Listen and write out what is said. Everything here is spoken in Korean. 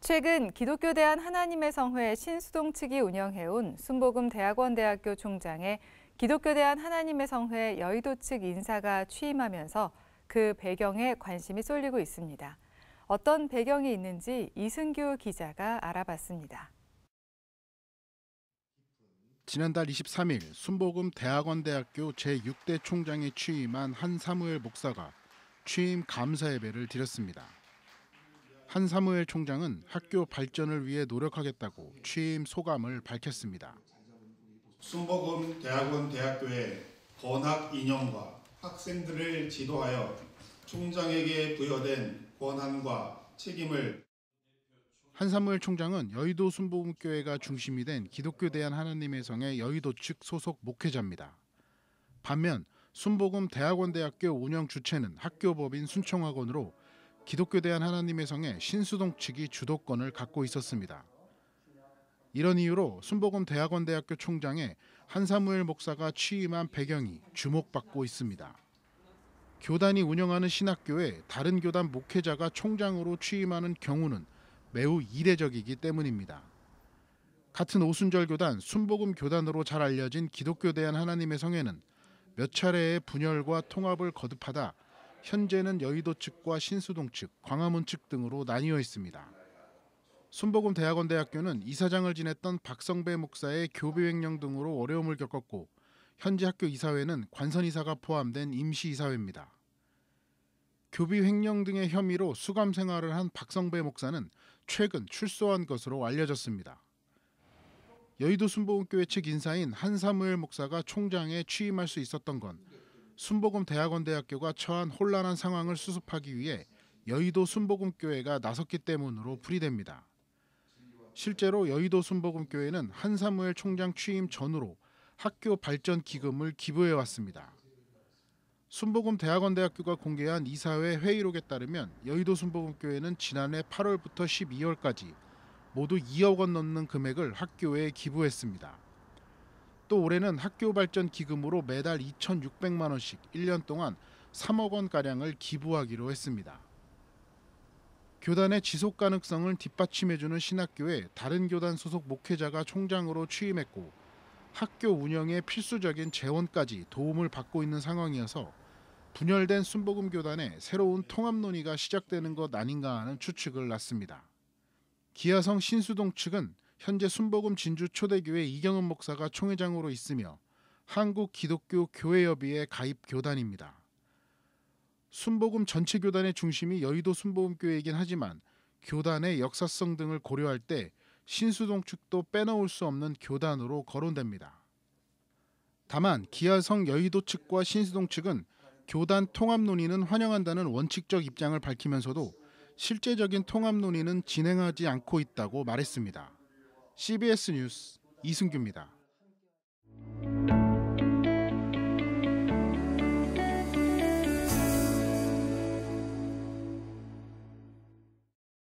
최근 기독교대한 하나님의 성회 신수동 측이 운영해온 순복음대학원대학교 총장에 기독교대한 하나님의 성회 여의도 측 인사가 취임하면서 그 배경에 관심이 쏠리고 있습니다. 어떤 배경이 있는지 이승규 기자가 알아봤습니다. 지난달 23일 순복음대학원대학교 제6대 총장에 취임한 한사무엘 목사가 취임 감사 예배를 드렸습니다. 한사무엘 총장은 학교 발전을 위해 노력하겠다고 취임 소감을 밝혔습니다. 순복음대학원대학교의 건학 이념과 학생들을 지도하여 총장에게 부여된 권한과 책임을 한사무엘 총장은 여의도 순복음교회가 중심이 된 기독교대한 하나님의 성의 여의도 측 소속 목회자입니다. 반면 순복음대학원대학교 운영 주체는 학교법인 순청학원으로 기독교대한 하나님의 성의 신수동 측이 주도권을 갖고 있었습니다. 이런 이유로 순복음대학원대학교 총장에 한사무엘 목사가 취임한 배경이 주목받고 있습니다. 교단이 운영하는 신학교에 다른 교단 목회자가 총장으로 취임하는 경우는 매우 이례적이기 때문입니다. 같은 오순절 교단 순복음 교단으로 잘 알려진 기독교대한 하나님의 성회는 몇 차례의 분열과 통합을 거듭하다 현재는 여의도 측과 신수동 측, 광화문 측 등으로 나뉘어 있습니다. 순복음대학원대학교는 이사장을 지냈던 박성배 목사의 교비 횡령 등으로 어려움을 겪었고 현재 학교 이사회는 관선이사가 포함된 임시이사회입니다. 교비 횡령 등의 혐의로 수감 생활을 한 박성배 목사는 최근 출소한 것으로 알려졌습니다. 여의도 순복음교회 측 인사인 한사무엘 목사가 총장에 취임할 수 있었던 건 순복음대학원대학교가 처한 혼란한 상황을 수습하기 위해 여의도 순복음교회가 나섰기 때문으로 풀이됩니다. 실제로 여의도 순복음교회는 한사무엘 총장 취임 전후로 학교 발전 기금을 기부해 왔습니다. 순복음대학원대학교가 공개한 이사회 회의록에 따르면 여의도 순복음교회는 지난해 8월부터 12월까지 모두 2억 원 넘는 금액을 학교에 기부했습니다. 또 올해는 학교 발전 기금으로 매달 2,600만 원씩 1년 동안 3억 원가량을 기부하기로 했습니다. 교단의 지속 가능성을 뒷받침해주는 신학교에 다른 교단 소속 목회자가 총장으로 취임했고 학교 운영에 필수적인 재원까지 도움을 받고 있는 상황이어서 분열된 순복음교단에 새로운 통합 논의가 시작되는 것 아닌가 하는 추측을 낳습니다. 기아성 신수동 측은 현재 순복음 진주 초대교회 이경은 목사가 총회장으로 있으며 한국기독교교회협의회 가입 교단입니다. 순복음 전체 교단의 중심이 여의도 순복음교회이긴 하지만 교단의 역사성 등을 고려할 때 신수동 측도 빼놓을 수 없는 교단으로 거론됩니다. 다만 기아성 여의도 측과 신수동 측은 교단 통합 논의는 환영한다는 원칙적 입장을 밝히면서도 실제적인 통합 논의는 진행하지 않고 있다고 말했습니다. CBS 뉴스 이승규입니다.